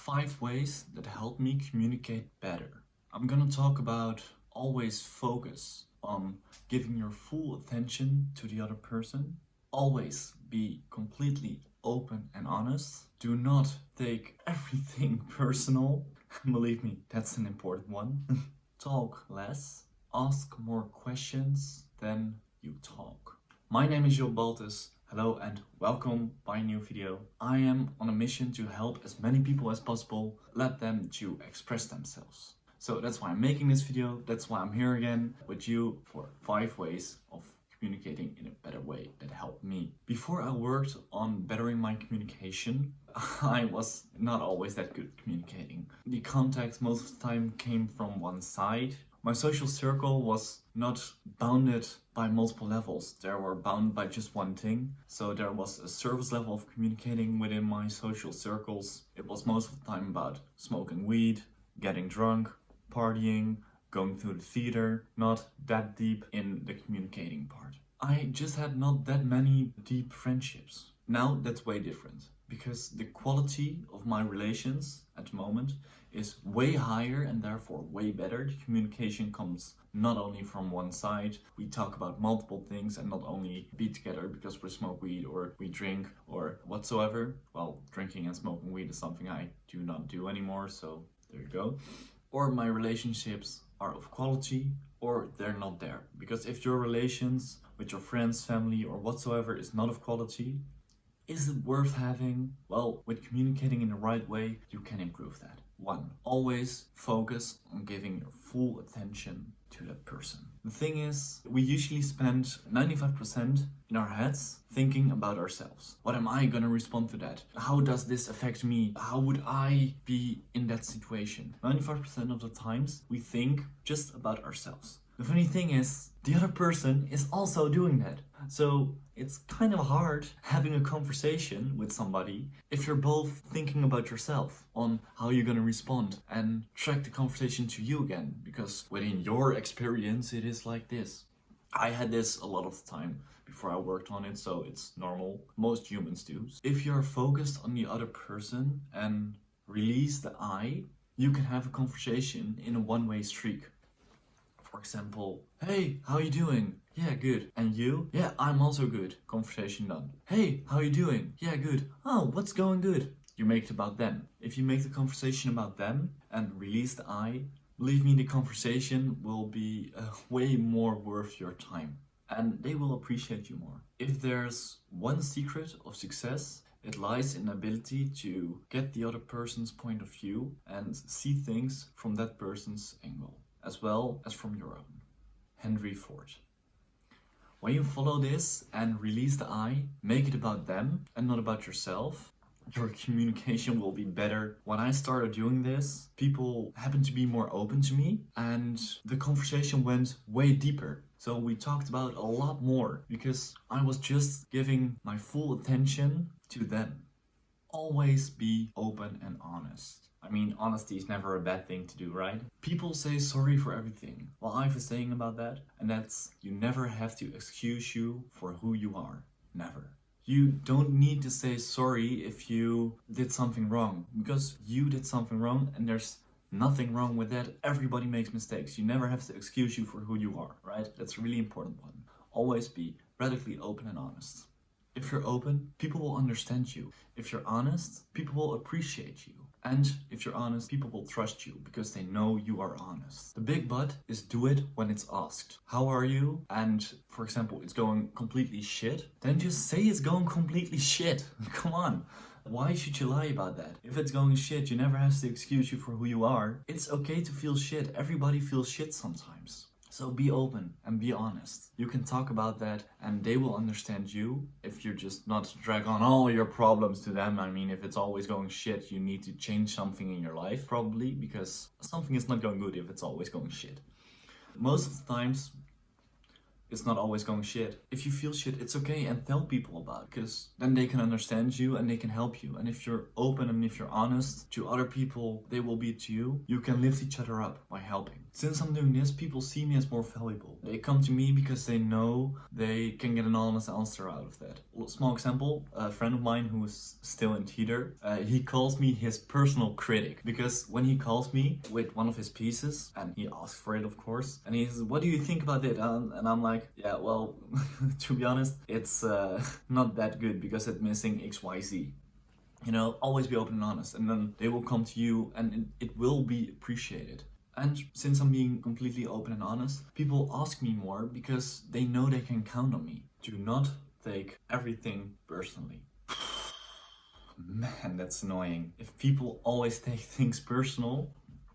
5 ways that help me communicate better. I'm gonna talk about always focus on giving your full attention to the other person. Always be completely open and honest. Do not take everything personal. Believe me, that's an important one. Talk less. Ask more questions than you talk. My name is Baltes. Hello and welcome by a new video. I am on a mission to help as many people as possible, let them to express themselves. So that's why I'm making this video. That's why I'm here again with you for 5 ways of communicating in a better way that helped me. Before I worked on bettering my communication, I was not always that good at communicating. The contact most of the time came from one side. My social circle was not bounded by multiple levels. They were bound by just one thing. So there was a surface level of communicating within my social circles. It was most of the time about smoking weed, getting drunk, partying, going to the theater, not that deep in the communicating part. I just had not that many deep friendships. Now that's way different because the quality of my relations at the moment is way higher and therefore way better. The communication comes not only from one side. We talk about multiple things and not only be together because we smoke weed or we drink or whatsoever. Well, drinking and smoking weed is something I do not do anymore, so there you go. Or my relationships are of quality or they're not there. Because if your relations with your friends, family or whatsoever is not of quality, is it worth having? Well, with communicating in the right way, you can improve that. 1. Always focus on giving your full attention to that person. The thing is, we usually spend 95% in our heads thinking about ourselves. What am I gonna respond to that? How does this affect me? How would I be in that situation? 95% of the times we think just about ourselves. The funny thing is, the other person is also doing that. So it's kind of hard having a conversation with somebody if you're both thinking about yourself on how you're gonna respond and track the conversation to you again, because within your experience it is like this. I had this a lot of the time before I worked on it, so it's normal. Most humans do. If you're focused on the other person and release the I, you can have a conversation in a one-way streak. For example, hey, how you doing? Yeah, good. And you? Yeah, I'm also good. Conversation done. Hey, how you doing? Yeah, good. Oh, what's going good? You make it about them. If you make the conversation about them and release the I, believe me, the conversation will be way more worth your time. And they will appreciate you more. If there's one secret of success, it lies in the ability to get the other person's point of view and see things from that person's angle, as well as from your own. Henry Ford. When you follow this and release the I, make it about them and not about yourself, your communication will be better. When I started doing this, people happened to be more open to me and the conversation went way deeper. So we talked about a lot more because I was just giving my full attention to them. Always be open and honest. I mean, honesty is never a bad thing to do, right? People say sorry for everything. Well, I have a saying about that, and that's you never have to excuse you for who you are. Never. You don't need to say sorry if you did something wrong, because you did something wrong and there's nothing wrong with that. Everybody makes mistakes. You never have to excuse you for who you are, right? That's a really important one. Always be radically open and honest. If you're open, people will understand you. If you're honest, people will appreciate you. And if you're honest, people will trust you because they know you are honest. The big but is do it when it's asked. How are you? And for example, it's going completely shit. Then just say it's going completely shit. Come on. Why should you lie about that? If it's going shit, you never have to excuse you for who you are. It's okay to feel shit. Everybody feels shit sometimes. So be open and be honest. You can talk about that and they will understand you if you just not drag on all your problems to them. I mean, if it's always going shit, you need to change something in your life probably, because something is not going good if it's always going shit. Most of the times, it's not always going shit. If you feel shit, it's okay, and tell people about it, because then they can understand you and they can help you. And if you're open and if you're honest to other people, they will be to you. You can lift each other up by helping. Since I'm doing this, people see me as more valuable. They come to me because they know they can get an honest answer out of that. Small example, a friend of mine who's still in theater, he calls me his personal critic because when he calls me with one of his pieces, and he asks for it of course, and he says, what do you think about it? And I'm like, yeah, well, to be honest, it's not that good because it's missing XYZ. You know, always be open and honest, and then they will come to you and it will be appreciated. And since I'm being completely open and honest, people ask me more because they know they can count on me. Do not take everything personally. Man, that's annoying. If people always take things personal,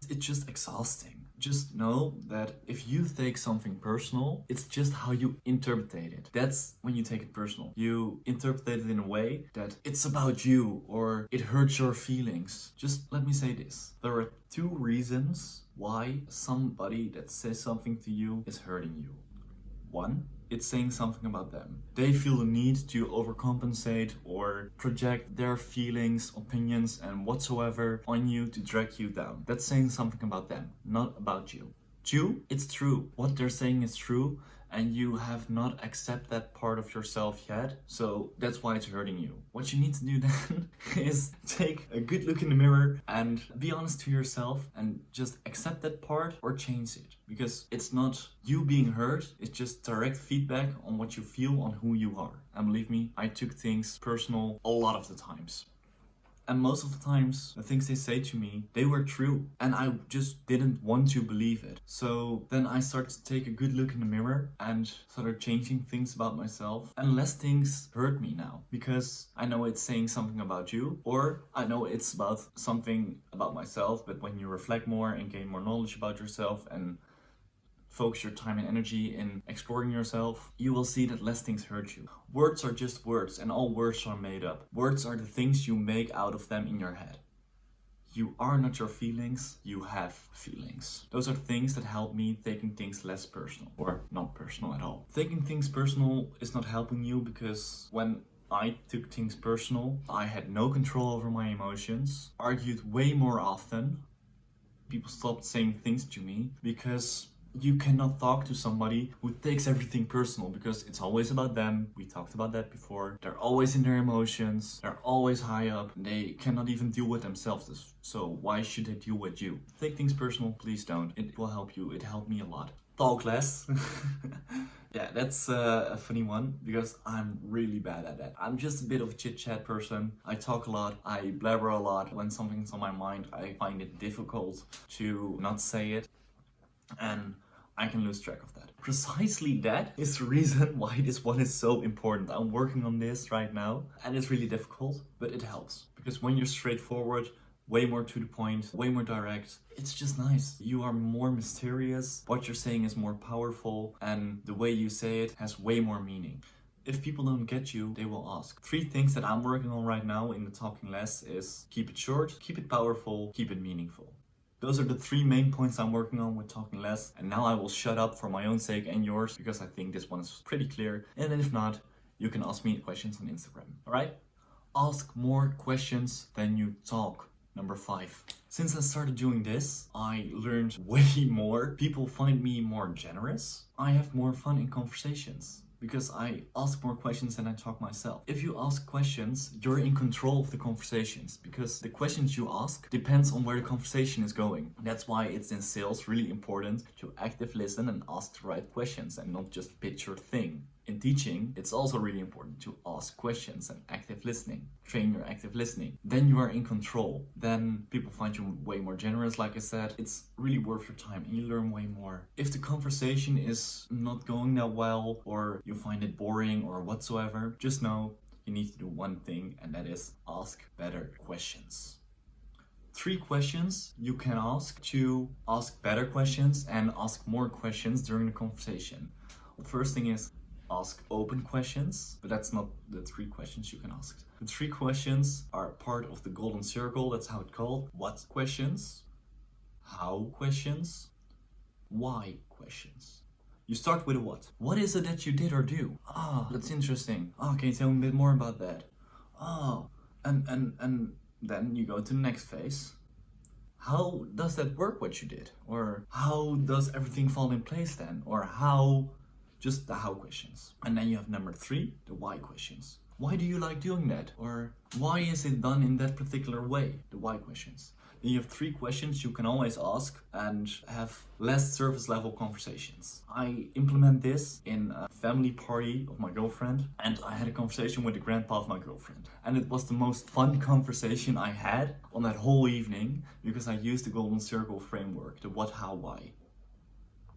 it's just exhausting. Just know that if you take something personal, it's just how you interpret it. That's when you take it personal. You interpret it in a way that it's about you or it hurts your feelings. Just let me say this. There are 2 reasons why somebody that says something to you is hurting you. 1, it's saying something about them. They feel the need to overcompensate or project their feelings, opinions, and whatsoever on you to drag you down. That's saying something about them, not about you. 2, it's true. What they're saying is true, and you have not accepted that part of yourself yet, so that's why it's hurting you. What you need to do then is take a good look in the mirror and be honest to yourself and just accept that part or change it. Because it's not you being hurt, it's just direct feedback on what you feel, on who you are. And believe me, I took things personal a lot of the times. And most of the times, the things they say to me, they were true. And I just didn't want to believe it. So then I started to take a good look in the mirror and started changing things about myself. And less things hurt me now. Because I know it's saying something about you. Or I know it's about something about myself. But when you reflect more and gain more knowledge about yourself and focus your time and energy in exploring yourself, you will see that less things hurt you. Words are just words, and all words are made up. Words are the things you make out of them in your head. You are not your feelings, you have feelings. Those are things that help me taking things less personal, or not personal at all. Taking things personal is not helping you because when I took things personal, I had no control over my emotions, argued way more often. People stopped saying things to me because you cannot talk to somebody who takes everything personal because it's always about them. We talked about that before. They're always in their emotions. They're always high up. They cannot even deal with themselves. So why should they deal with you? Take things personal, please don't. It will help you. It helped me a lot. Talk less. Yeah, that's a funny one because I'm really bad at that. I'm just a bit of a chit-chat person. I talk a lot. I blabber a lot. When something's on my mind, I find it difficult to not say it. And I can lose track of that. Precisely that is the reason why this one is so important. I'm working on this right now and it's really difficult, but it helps. Because when you're straightforward, way more to the point, way more direct, it's just nice. You are more mysterious, what you're saying is more powerful, and the way you say it has way more meaning. If people don't get you, they will ask. 3 things that I'm working on right now in the Talking Less is keep it short, keep it powerful, keep it meaningful. Those are the 3 main points I'm working on with Talking Less, and now I will shut up for my own sake and yours because I think this one is pretty clear, and if not, you can ask me questions on Instagram, alright? Ask more questions than you talk. Number 5. Since I started doing this, I learned way more. People find me more generous. I have more fun in conversations. Because I ask more questions than I talk myself. If you ask questions, you're in control of the conversations because the questions you ask depends on where the conversation is going. That's why it's in sales really important to active listen and ask the right questions and not just pitch your thing. In teaching, it's also really important to ask questions and active listening. Train your active listening. Then you are in control. Then people find you way more generous, like I said. It's really worth your time and you learn way more. If the conversation is not going that well or you find it boring or whatsoever, just know you need to do one thing, and that is ask better questions. 3 questions you can ask to ask better questions and ask more questions during the conversation. The first thing is ask open questions, but that's not the 3 questions you can ask. The 3 questions are part of the golden circle, that's how it's called. What questions? How questions? Why questions? You start with a what. What is it that you did or do? That's interesting. Can you tell me a bit more about that? And then you go to the next phase. How does that work, what you did? Or how does everything fall in place then? Or how... Just the how questions. And then you have number 3, the why questions. why do you like doing that? Or why is it done in that particular way? The why questions. Then you have 3 questions you can always ask and have less surface level conversations. I implement this in a family party of my girlfriend, and I had a conversation with the grandpa of my girlfriend. And it was the most fun conversation I had on that whole evening because I used the Golden Circle framework, the what, how, why.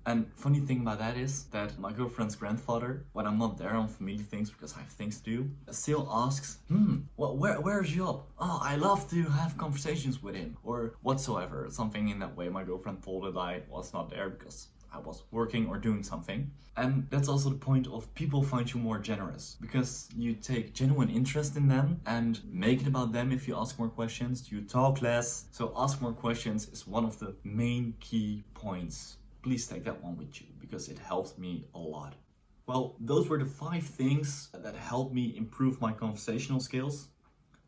And funny thing about that is that my girlfriend's grandfather, when I'm not there on family things because I have things to do, still asks, well, where's Job? Oh, I love to have conversations with him, or whatsoever, something in that way. My girlfriend told that I was not there because I was working or doing something. And that's also the point of people find you more generous because you take genuine interest in them and make it about them. If you ask more questions, you talk less. So ask more questions is one of the main key points. Please take that one with you because it helped me a lot. Well, those were the 5 things that helped me improve my conversational skills.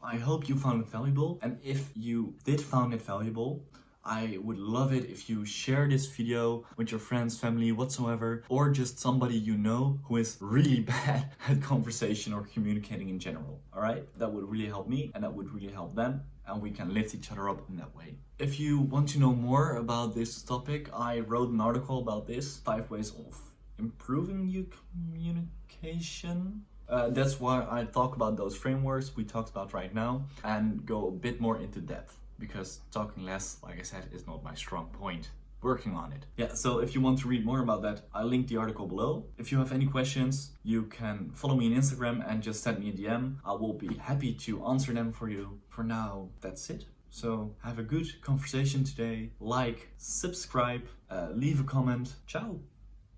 I hope you found it valuable, and if you did find it valuable, I would love it if you share this video with your friends, family, whatsoever, or just somebody you know who is really bad at conversation or communicating in general. All right? That would really help me and that would really help them, and we can lift each other up in that way. If you want to know more about this topic, I wrote an article about this, 5 ways of improving your communication. That's why I talk about those frameworks we talked about right now and go a bit more into depth. Because talking less, like I said, is not my strong point. Working on it. Yeah, so if you want to read more about that, I'll link the article below. If you have any questions, you can follow me on Instagram and just send me a DM. I will be happy to answer them for you. For now, that's it. So have a good conversation today. Like, subscribe, leave a comment. Ciao.